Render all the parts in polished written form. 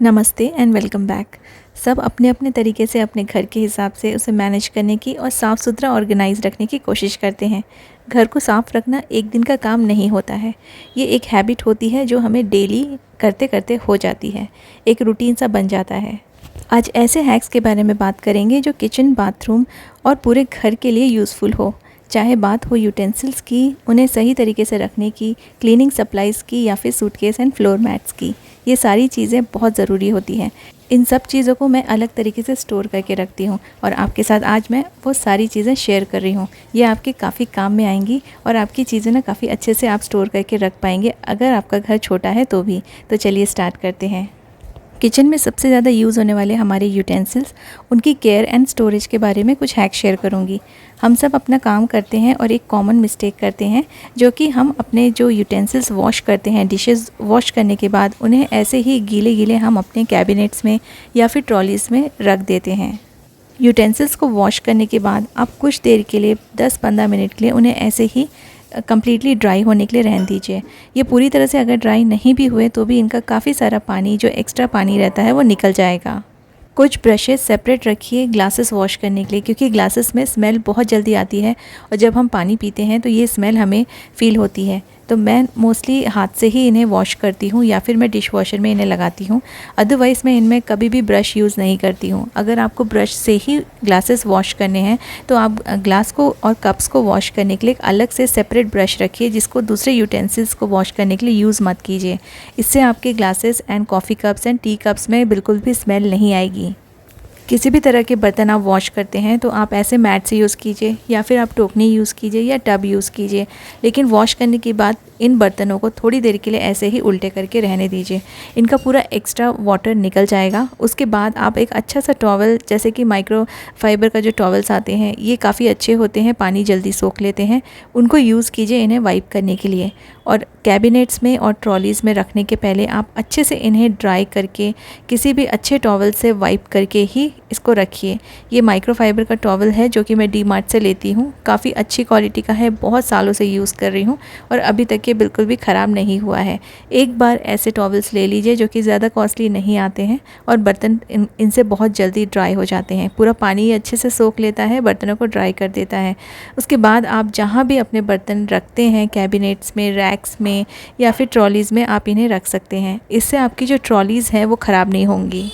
नमस्ते and welcome back. सब अपने अपने तरीके से अपने घर के हिसाब से उसे मैनेज करने की और साफ़ सुथरा ऑर्गेनाइज रखने की कोशिश करते हैं। घर को साफ़ रखना एक दिन का काम नहीं होता है, ये एक हैबिट होती है जो हमें डेली करते करते हो जाती है, एक रूटीन सा बन जाता है। आज ऐसे हैक्स के बारे में बात करेंगे जो किचन, बाथरूम और पूरे घर के लिए यूज़फुल हो। चाहे बात हो यूटेंसिल्स की, उन्हें सही तरीके से रखने की, क्लीनिंग सप्लाइज़ की या फिर सूटकेस एंड फ्लोर मैट्स की, ये सारी चीज़ें बहुत ज़रूरी होती हैं। इन सब चीज़ों को मैं अलग तरीके से स्टोर करके रखती हूँ और आपके साथ आज मैं वो सारी चीज़ें शेयर कर रही हूँ। ये आपके काफ़ी काम में आएंगी और आपकी चीज़ें ना काफ़ी अच्छे से आप स्टोर करके रख पाएंगे, अगर आपका घर छोटा है तो भी। तो चलिए स्टार्ट करते हैं। किचन में सबसे ज़्यादा यूज़ होने वाले हमारे यूटेंसिल्स, उनकी केयर एंड स्टोरेज के बारे में कुछ हैक शेयर करूँगी। हम सब अपना काम करते हैं और एक कॉमन मिस्टेक करते हैं, जो कि हम अपने जो यूटेंसिल्स वॉश करते हैं, डिशेस वॉश करने के बाद उन्हें ऐसे ही गीले गीले हम अपने कैबिनेट्स में या फिर ट्रॉलीज़ में रख देते हैं। यूटेंसिल्स को वॉश करने के बाद आप कुछ देर के लिए 10-15 मिनट के लिए उन्हें ऐसे ही कम्प्लीटली ड्राई होने के लिए रहने दीजिए। ये पूरी तरह से अगर ड्राई नहीं भी हुए तो भी इनका काफ़ी सारा पानी, जो एक्स्ट्रा पानी रहता है, वो निकल जाएगा। कुछ ब्रशेस सेपरेट रखिए ग्लासेस वॉश करने के लिए, क्योंकि ग्लासेस में स्मेल बहुत जल्दी आती है और जब हम पानी पीते हैं तो ये स्मेल हमें फ़ील होती है। तो मैं मोस्टली हाथ से ही इन्हें वॉश करती हूँ या फिर मैं डिश वॉशर में इन्हें लगाती हूँ। अदरवाइज़ मैं इनमें कभी भी ब्रश यूज़ नहीं करती हूँ। अगर आपको ब्रश से ही ग्लासेस वॉश करने हैं तो आप ग्लास को और कप्स को वॉश करने के लिए एक अलग से सेपरेट ब्रश रखिए, जिसको दूसरे यूटेंसिल्स को वॉश करने के लिए यूज़ मत कीजिए। इससे आपके glasses and coffee cups and T cups में बिल्कुल भी स्मेल नहीं आएगी। किसी भी तरह के बर्तन आप वॉश करते हैं तो आप ऐसे मैट से यूज़ कीजिए या फिर आप टोकनी यूज़ कीजिए या टब यूज़ कीजिए, लेकिन वॉश करने के बाद इन बर्तनों को थोड़ी देर के लिए ऐसे ही उल्टे करके रहने दीजिए। इनका पूरा एक्स्ट्रा वाटर निकल जाएगा। उसके बाद आप एक अच्छा सा टॉवल, जैसे कि माइक्रो फाइबर का जो टॉवल्स आते हैं, ये काफ़ी अच्छे होते हैं, पानी जल्दी सोख लेते हैं, उनको यूज़ कीजिए इन्हें वाइप करने के लिए। और कैबिनेट्स में और ट्रॉलीज़ में रखने के पहले आप अच्छे से इन्हें ड्राई करके किसी भी अच्छे टॉवल से वाइप करके ही इसको रखिए। ये माइक्रोफाइबर का टॉवल है जो कि मैं डी मार्ट से लेती हूँ, काफ़ी अच्छी क्वालिटी का है, बहुत सालों से यूज़ कर रही हूँ और अभी तक ये बिल्कुल भी ख़राब नहीं हुआ है। एक बार ऐसे टॉवल्स ले लीजिए जो कि ज़्यादा कॉस्टली नहीं आते हैं और बर्तन इनसे बहुत जल्दी ड्राई हो जाते हैं। पूरा पानी अच्छे से सोख लेता है, बर्तनों को ड्राई कर देता है। उसके बाद आप जहाँ भी अपने बर्तन रखते हैं, कैबिनेट्स में, रैक्स में या फिर ट्रॉलीज़ में, आप इन्हें रख सकते हैं। इससे आपकी जो ट्रॉलीज़ हैं वो ख़राब नहीं होंगी।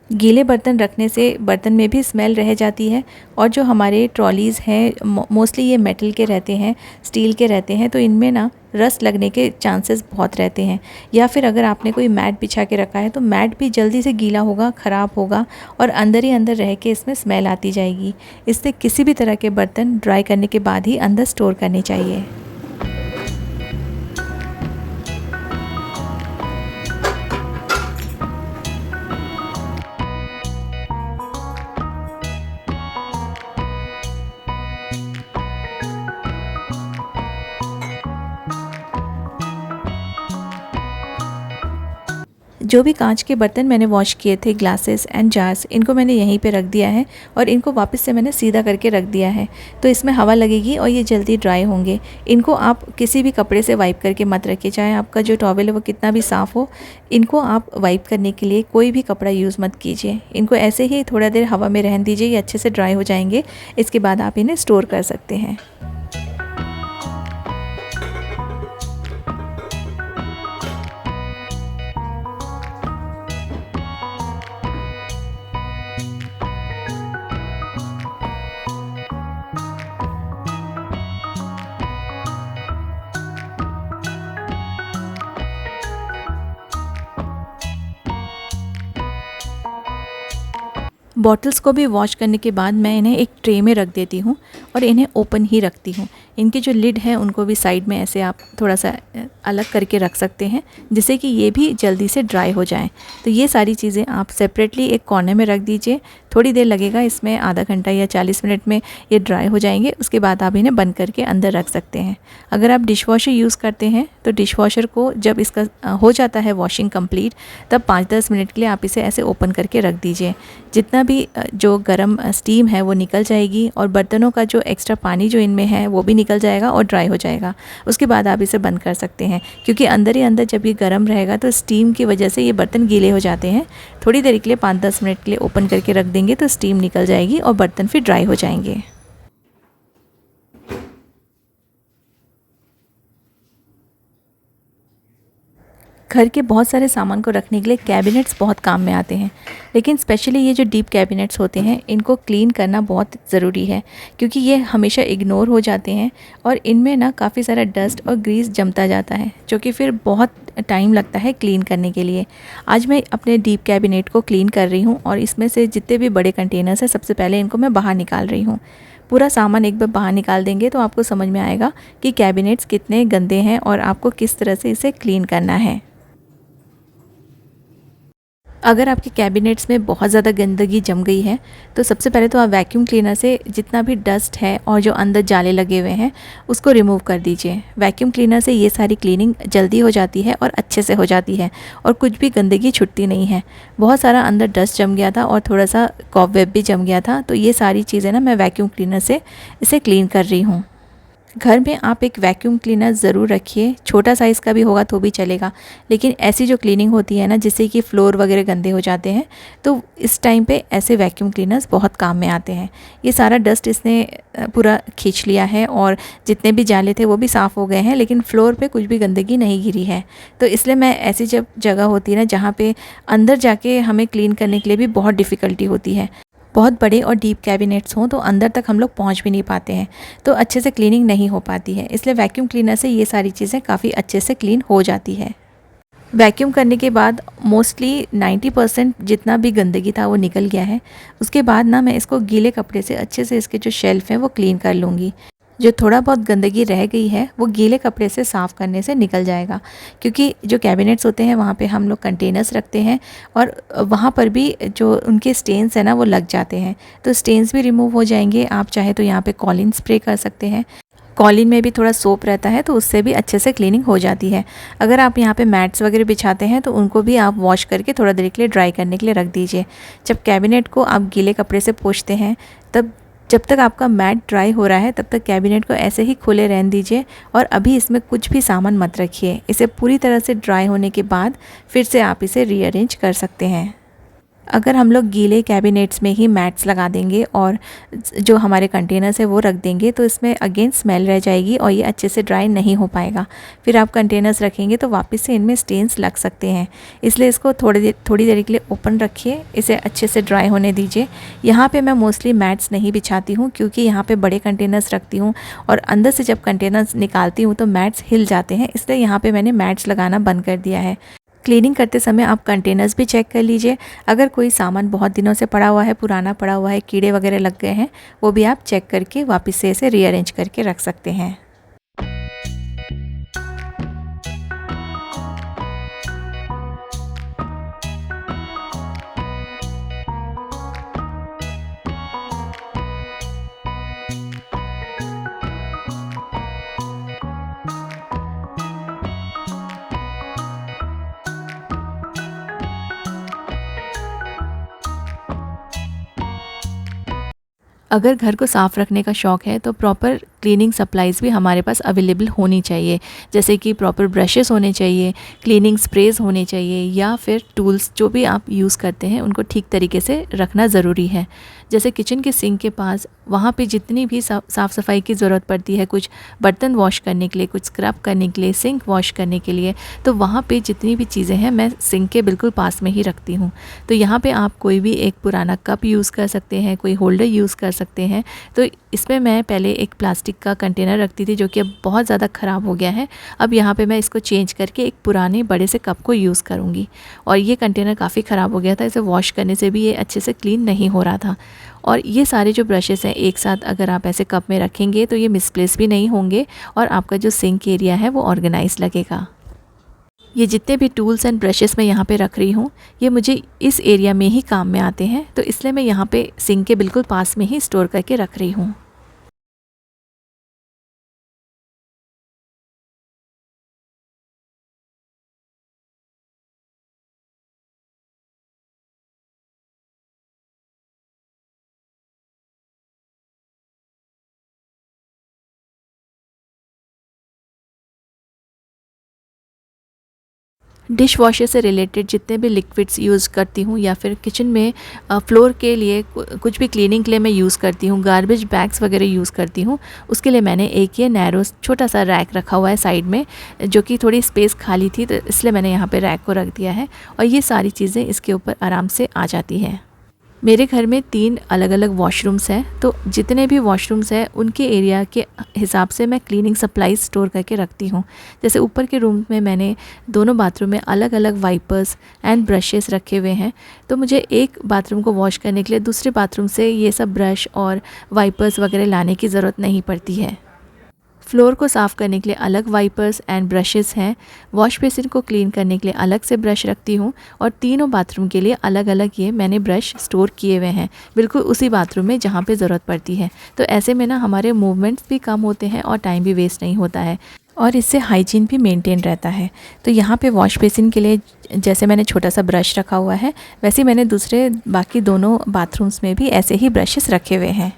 गीले बर्तन रखने से बर्तन में भी स्मेल रह जाती है और जो हमारे ट्रॉलीज़ हैं मोस्टली ये मेटल के रहते हैं, स्टील के रहते हैं, तो इनमें ना रस्ट लगने के चांसेस बहुत रहते हैं। या फिर अगर आपने कोई मैट बिछा के रखा है तो मैट भी जल्दी से गीला होगा, ख़राब होगा और अंदर ही अंदर रह के इसमें स्मेल आती जाएगी। इससे किसी भी तरह के बर्तन ड्राई करने के बाद ही अंदर स्टोर करने चाहिए। जो भी कांच के बर्तन मैंने वॉश किए थे, ग्लासेस एंड जार्स, इनको मैंने यहीं पे रख दिया है और इनको वापस से मैंने सीधा करके रख दिया है, तो इसमें हवा लगेगी और ये जल्दी ड्राई होंगे। इनको आप किसी भी कपड़े से वाइप करके मत रखिए, चाहे आपका जो टॉवल है वो कितना भी साफ़ हो, इनको आप वाइप करने के लिए कोई भी कपड़ा यूज़ मत कीजिए। इनको ऐसे ही थोड़ा देर हवा में रहने दीजिए, ये अच्छे से ड्राई हो जाएंगे। इसके बाद आप इन्हें स्टोर कर सकते हैं। बॉटल्स को भी वॉश करने के बाद मैं इन्हें एक ट्रे में रख देती हूँ और इन्हें ओपन ही रखती हूँ। इनकी जो लिड है उनको भी साइड में ऐसे आप थोड़ा सा अलग करके रख सकते हैं, जिससे कि ये भी जल्दी से ड्राई हो जाएं। तो ये सारी चीज़ें आप सेपरेटली एक कॉर्नर में रख दीजिए। थोड़ी देर लगेगा इसमें, आधा घंटा या 40 मिनट में ये ड्राई हो जाएंगे। उसके बाद आप इन्हें बंद करके अंदर रख सकते हैं। अगर आप डिश वॉशर यूज़ करते हैं तो डिश वॉशर को जब इसका हो जाता है वॉशिंग कंप्लीट, तब 5-10 मिनट के लिए आप इसे ऐसे ओपन करके रख दीजिए। जितना भी जो गर्म स्टीम है वो निकल जाएगी और बर्तनों का जो एक्स्ट्रा पानी जो इनमें है वो भी निकल जाएगा और ड्राई हो जाएगा। उसके बाद आप इसे बंद कर सकते हैं, क्योंकि अंदर ही अंदर जब ये गर्म रहेगा तो स्टीम की वजह से ये बर्तन गीले हो जाते हैं। थोड़ी देर के लिए 5-10 मिनट के लिए ओपन करके रख देंगे तो स्टीम निकल जाएगी और बर्तन फिर ड्राई हो जाएंगे। घर के बहुत सारे सामान को रखने के लिए कैबिनेट्स बहुत काम में आते हैं, लेकिन स्पेशली ये जो डीप कैबिनेट्स होते हैं इनको क्लीन करना बहुत ज़रूरी है, क्योंकि ये हमेशा इग्नोर हो जाते हैं और इनमें ना काफ़ी सारा डस्ट और ग्रीस जमता जाता है, जो कि फिर बहुत टाइम लगता है क्लीन करने के लिए। आज मैं अपने डीप कैबिनेट को क्लीन कर रही हूँ और इसमें से जितने भी बड़े कंटेनर्स हैं सबसे पहले इनको मैं बाहर निकाल रही हूँ। पूरा सामान एक बार बाहर निकाल देंगे तो आपको समझ में आएगा कि कैबिनेट्स कितने गंदे हैं और आपको किस तरह से इसे क्लीन करना है। अगर आपके कैबिनेट्स में बहुत ज़्यादा गंदगी जम गई है तो सबसे पहले तो आप वैक्यूम क्लीनर से जितना भी डस्ट है और जो अंदर जाले लगे हुए हैं उसको रिमूव कर दीजिए। वैक्यूम क्लीनर से ये सारी क्लीनिंग जल्दी हो जाती है और अच्छे से हो जाती है और कुछ भी गंदगी छुटती नहीं है। बहुत सारा अंदर डस्ट जम गया था और थोड़ा सा कॉबवेब भी जम गया था, तो ये सारी चीज़ें ना मैं वैक्यूम क्लीनर से इसे क्लीन कर रही हूँ। घर में आप एक वैक्यूम क्लीनर ज़रूर रखिए, छोटा साइज़ का भी होगा तो भी चलेगा, लेकिन ऐसी जो क्लीनिंग होती है ना जिससे कि फ्लोर वगैरह गंदे हो जाते हैं, तो इस टाइम पे ऐसे वैक्यूम क्लीनर्स बहुत काम में आते हैं। ये सारा डस्ट इसने पूरा खींच लिया है और जितने भी जाले थे वो भी साफ़ हो गए हैं, लेकिन फ्लोर पे कुछ भी गंदगी नहीं गिरी है। तो इसलिए मैं ऐसी जब जगह होती है ना जहाँ पे अंदर जाके हमें क्लीन करने के लिए भी बहुत डिफ़िकल्टी होती है, बहुत बड़े और डीप कैबिनेट्स हों तो अंदर तक हम लोग पहुंच भी नहीं पाते हैं, तो अच्छे से क्लीनिंग नहीं हो पाती है। इसलिए वैक्यूम क्लीनर से ये सारी चीज़ें काफ़ी अच्छे से क्लीन हो जाती है। वैक्यूम करने के बाद मोस्टली 90% जितना भी गंदगी था वो निकल गया है। उसके बाद ना मैं इसको गीले कपड़े से अच्छे से इसके जो शेल्फ़ हैं वो क्लीन कर लूँगी। जो थोड़ा बहुत गंदगी रह गई है वो गीले कपड़े से साफ़ करने से निकल जाएगा, क्योंकि जो कैबिनेट्स होते हैं वहाँ पे हम लोग कंटेनर्स रखते हैं और वहाँ पर भी जो उनके स्टेन्स हैं ना वो लग जाते हैं, तो स्टेन्स भी रिमूव हो जाएंगे। आप चाहे तो यहाँ पे कॉलिन स्प्रे कर सकते हैं। कॉलिन में भी थोड़ा सोप रहता है तो उससे भी अच्छे से क्लीनिंग हो जाती है। अगर आप यहाँ पे मैट्स वगैरह बिछाते हैं तो उनको भी आप वॉश करके थोड़ा देर के लिए ड्राई करने के लिए रख दीजिए। जब कैबिनेट को आप गीले कपड़े से पोंछते हैं तब जब तक आपका मैट ड्राई हो रहा है तब तक कैबिनेट को ऐसे ही खुले रहने दीजिए और अभी इसमें कुछ भी सामान मत रखिए। इसे पूरी तरह से ड्राई होने के बाद फिर से आप इसे रीअरेंज कर सकते हैं। अगर हम लोग गीले कैबिनेट्स में ही मैट्स लगा देंगे और जो हमारे कंटेनर्स है वो रख देंगे तो इसमें अगेन स्मेल रह जाएगी और ये अच्छे से ड्राई नहीं हो पाएगा। फिर आप कंटेनर्स रखेंगे तो वापस से इनमें स्टेन्स लग सकते हैं। इसलिए इसको थोड़ी देर के लिए ओपन रखिए, इसे अच्छे से ड्राई होने दीजिए। यहाँ पे मैं मोस्टली मैट्स नहीं बिछाती हूँ, क्योंकि यहाँ पे बड़े कंटेनर्स रखती हूँ और अंदर से जब कंटेनर्स निकालती हूँ तो मैट्स हिल जाते हैं, इसलिए यहाँ पर मैंने मैट्स लगाना बंद कर दिया है। क्लीनिंग करते समय आप कंटेनर्स भी चेक कर लीजिए। अगर कोई सामान बहुत दिनों से पड़ा हुआ है, पुराना पड़ा हुआ है, कीड़े वगैरह लग गए हैं, वो भी आप चेक करके वापस से इसे रीअरेंज करके रख सकते हैं। अगर घर को साफ़ रखने का शौक़ है तो प्रॉपर क्लीनिंग सप्लाइज़ भी हमारे पास अवेलेबल होनी चाहिए, जैसे कि प्रॉपर ब्रशेस होने चाहिए, क्लीनिंग स्प्रेज होने चाहिए, या फिर टूल्स जो भी आप यूज़ करते हैं उनको ठीक तरीके से रखना ज़रूरी है। जैसे किचन के सिंक के पास वहाँ पे जितनी भी साफ़ सफाई की ज़रूरत पड़ती है, कुछ बर्तन वॉश करने के लिए, कुछ स्क्रब करने के लिए, सिंक वॉश करने के लिए, तो वहाँ पे जितनी भी चीज़ें हैं मैं सिंक के बिल्कुल पास में ही रखती हूँ। तो यहाँ पे आप कोई भी एक पुराना कप यूज़ कर सकते हैं, कोई होल्डर यूज़ कर सकते हैं। तो इसमें मैं पहले एक प्लास्टिक का कंटेनर रखती थी जो कि अब बहुत ज़्यादा ख़राब हो गया है। अब यहाँ पे मैं इसको चेंज करके एक पुराने बड़े से कप को यूज़ करूँगी। और ये कंटेनर काफ़ी ख़राब हो गया था, इसे वॉश करने से भी ये अच्छे से क्लीन नहीं हो रहा था। और ये सारे जो ब्रशेस हैं एक साथ अगर आप ऐसे कप में रखेंगे तो ये मिसप्लेस भी नहीं होंगे और आपका जो सिंक एरिया है वो ऑर्गेनाइज लगेगा। ये जितने भी टूल्स एंड ब्रशेस मैं यहाँ पे रख रही हूँ, ये मुझे इस एरिया में ही काम में आते हैं, तो इसलिए मैं यहाँ पे सिंक के बिल्कुल पास में ही स्टोर करके रख रही हूँ। डिश वॉशर से रिलेटेड जितने भी लिक्विड्स यूज़ करती हूँ या फिर किचन में फ्लोर के लिए कुछ भी क्लीनिंग के लिए मैं यूज़ करती हूँ, गार्बेज बैग्स वगैरह यूज़ करती हूँ, उसके लिए मैंने एक ये नैरो छोटा सा रैक रखा हुआ है साइड में, जो कि थोड़ी स्पेस खाली थी, तो इसलिए मैंने यहाँ पे रैक को रख दिया है और ये सारी चीज़ें इसके ऊपर आराम से आ जाती हैं। मेरे घर में 3 अलग अलग वॉशरूम्स हैं, तो जितने भी वॉशरूम्स हैं उनके एरिया के हिसाब से मैं क्लीनिंग सप्लाईज स्टोर करके रखती हूँ। जैसे ऊपर के रूम में मैंने दोनों बाथरूम में अलग अलग वाइपर्स एंड ब्रशेस रखे हुए हैं, तो मुझे एक बाथरूम को वॉश करने के लिए दूसरे बाथरूम से ये सब ब्रश और वाइपर्स वगैरह लाने की ज़रूरत नहीं पड़ती है। फ्लोर को साफ़ करने के लिए अलग वाइपर्स एंड ब्रशेस हैं, वॉश बेसिन को क्लीन करने के लिए अलग से ब्रश रखती हूँ और तीनों बाथरूम के लिए अलग अलग ये मैंने ब्रश स्टोर किए हुए हैं, बिल्कुल उसी बाथरूम में जहाँ पे ज़रूरत पड़ती है। तो ऐसे में ना हमारे मूवमेंट्स भी कम होते हैं और टाइम भी वेस्ट नहीं होता है और इससे हाइजीन भी मेंटेन रहता है। तो यहाँ पे वॉश बेसिन के लिए जैसे मैंने छोटा सा ब्रश रखा हुआ है, वैसे मैंने दूसरे बाकी दोनों बाथरूम्स में भी ऐसे ही ब्रशेस रखे हुए हैं।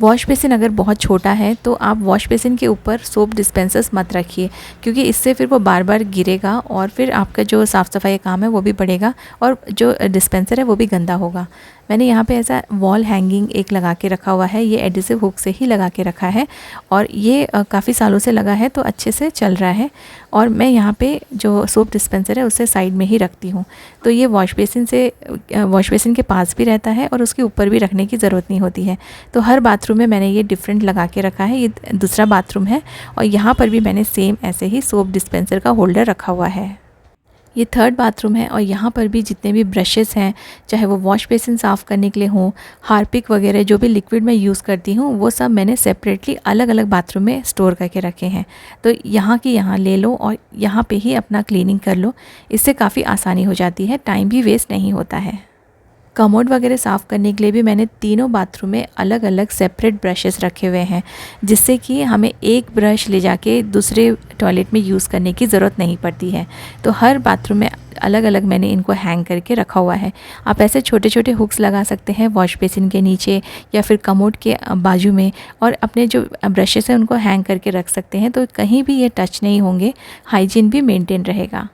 वॉश बेसिन अगर बहुत छोटा है तो आप वॉश बेसिन के ऊपर सोप डिस्पेंसर्स मत रखिए, क्योंकि इससे फिर वो बार बार गिरेगा और फिर आपका जो साफ़ सफाई का काम है वो भी बढ़ेगा और जो डिस्पेंसर है वो भी गंदा होगा। मैंने यहाँ पे ऐसा वॉल हैंगिंग एक लगा के रखा हुआ है, ये एडिसिव हुक से ही लगा के रखा है और ये काफ़ी सालों से लगा है तो अच्छे से चल रहा है। और मैं यहाँ पे जो सोप डिस्पेंसर है उससे साइड में ही रखती हूँ, तो ये वॉश बेसिन के पास भी रहता है और उसके ऊपर भी रखने की ज़रूरत नहीं होती है। तो हर बाथरूम में मैंने ये डिफरेंट लगा के रखा है। ये दूसरा बाथरूम है और यहाँ पर भी मैंने सेम ऐसे ही सोप डिस्पेंसर का होल्डर रखा हुआ है। ये थर्ड बाथरूम है और यहाँ पर भी जितने भी ब्रशेस हैं, चाहे वो वॉश बेसिन साफ़ करने के लिए हों, हार्पिक वगैरह जो भी लिक्विड मैं यूज़ करती हूँ, वो सब मैंने सेपरेटली अलग अलग बाथरूम में स्टोर करके रखे हैं। तो यहाँ की यहाँ ले लो और यहाँ पे ही अपना क्लीनिंग कर लो, इससे काफ़ी आसानी हो जाती है, टाइम भी वेस्ट नहीं होता है। कमोड वगैरह साफ़ करने के लिए भी मैंने तीनों बाथरूम में अलग अलग सेपरेट ब्रशेस रखे हुए हैं, जिससे कि हमें एक ब्रश ले जाके दूसरे टॉयलेट में यूज़ करने की ज़रूरत नहीं पड़ती है। तो हर बाथरूम में अलग अलग मैंने इनको हैंग करके रखा हुआ है। आप ऐसे छोटे छोटे हुक्स लगा सकते हैं वॉश बेसिन के नीचे या फिर कमोड के बाजू में, और अपने जो ब्रशेस हैं उनको हैंग करके रख सकते हैं, तो कहीं भी ये टच नहीं होंगे, हाइजीन भी मेंटेन रहेगा,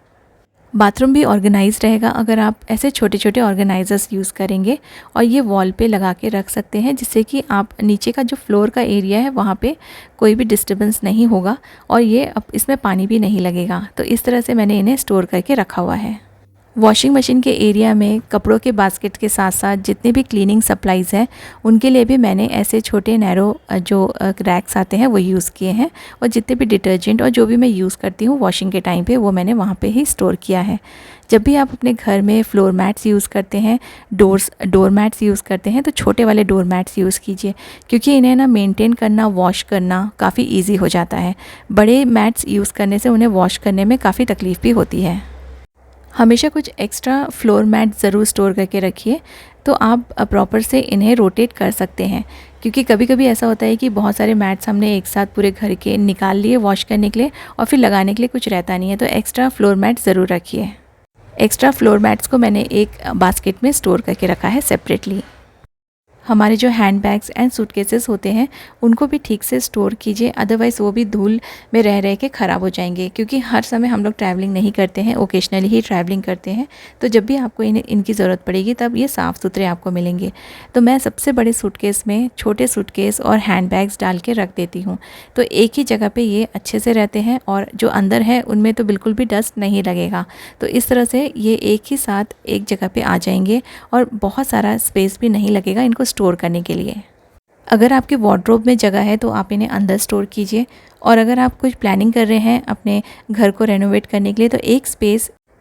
बाथरूम भी ऑर्गेनाइज रहेगा अगर आप ऐसे छोटे छोटे ऑर्गेनाइजर्स यूज़ करेंगे। और ये वॉल पे लगा के रख सकते हैं, जिससे कि आप नीचे का जो फ्लोर का एरिया है वहाँ पे कोई भी डिस्टर्बेंस नहीं होगा और ये अब इसमें पानी भी नहीं लगेगा। तो इस तरह से मैंने इन्हें स्टोर करके रखा हुआ है। वॉशिंग मशीन के एरिया में कपड़ों के बास्केट के साथ साथ जितने भी क्लीनिंग सप्लाईज़ हैं उनके लिए भी मैंने ऐसे छोटे नैरो जो रैक्स आते हैं वो यूज़ किए हैं, और जितने भी डिटर्जेंट और जो भी मैं यूज़ करती हूँ वॉशिंग के टाइम पे वो मैंने वहाँ पे ही स्टोर किया है। जब भी आप अपने घर में फ्लोर मैट्स यूज़ करते हैं, डोर मैट्स यूज़ करते हैं, तो छोटे वाले डोर मैट्स यूज़ कीजिए, क्योंकि इन्हें ना मेंटेन करना, वॉश करना काफ़ी ईजी हो जाता है। बड़े मैट्स यूज़ करने से उन्हें वॉश करने में काफ़ी तकलीफ़ भी होती है। हमेशा कुछ एक्स्ट्रा फ्लोर मैट ज़रूर स्टोर करके रखिए, तो आप प्रॉपर से इन्हें रोटेट कर सकते हैं, क्योंकि कभी कभी ऐसा होता है कि बहुत सारे मैट्स हमने एक साथ पूरे घर के निकाल लिए वॉश करने के लिए और फिर लगाने के लिए कुछ रहता नहीं है, तो एक्स्ट्रा फ्लोर मैट ज़रूर रखिए। एक्स्ट्रा फ्लोर मैट्स को मैंने एक बास्केट में स्टोर करके रखा है सेपरेटली। हमारे जो हैंड बैग्स एंड सूटकेसेस होते हैं उनको भी ठीक से स्टोर कीजिए, अदरवाइज़ वो भी धूल में रह के ख़राब हो जाएंगे, क्योंकि हर समय हम लोग ट्रैवलिंग नहीं करते हैं, ओकेजनली ही ट्रैवलिंग करते हैं। तो जब भी आपको इनकी ज़रूरत पड़ेगी तब ये साफ़ सुथरे आपको मिलेंगे। तो मैं सबसे बड़े सूटकेस में छोटे सूटकेस और हैंड बैग्स डाल के रख देती हूँ, तो एक ही जगह पर ये अच्छे से रहते हैं और जो अंदर है उनमें तो बिल्कुल भी डस्ट नहीं लगेगा। तो इस तरह से ये एक ही साथ एक जगह पे आ जाएंगे और बहुत सारा स्पेस भी नहीं लगेगा इनको स्टोर करने के लिए। अगर आपके वार्डरोब में जगह है तो आप इन्हें अंदर स्टोर कीजिए, और अगर आप कुछ प्लानिंग कर रहे हैं अपने घर को रेनोवेट करने के लिए तो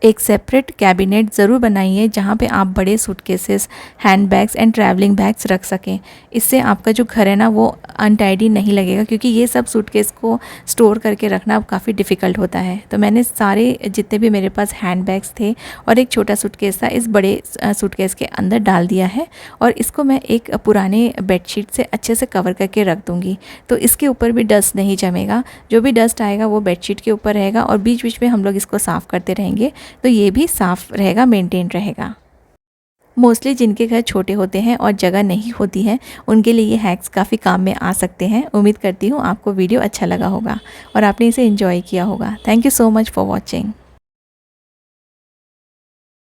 एक सेपरेट कैबिनेट ज़रूर बनाइए जहाँ पे आप बड़े suitcases, hand bags and travelling bags रख सकें। इससे आपका जो घर है ना वो अनटाइडी नहीं लगेगा, क्योंकि ये सब सूटकेस को स्टोर करके रखना काफ़ी डिफ़िकल्ट होता है। तो मैंने सारे जितने भी मेरे पास हैंड बैग्स थे और एक छोटा सूटकेस था, इस बड़े सूटकेस के अंदर डाल दिया है और इसको मैं एक पुराने बेडशीट से अच्छे से कवर करके रख दूँगी। तो इसके ऊपर भी डस्ट नहीं जमेगा, जो भी डस्ट आएगा वो बेडशीट के ऊपर रहेगा और बीच बीच में हम लोग इसको साफ़ करते रहेंगे तो ये भी साफ़ रहेगा, मेंटेन रहेगा। मोस्टली जिनके घर छोटे होते हैं और जगह नहीं होती है उनके लिए ये हैक्स काफ़ी काम में आ सकते हैं। उम्मीद करती हूँ आपको वीडियो अच्छा लगा होगा और आपने इसे एंजॉय किया होगा। Thank you so much for watching.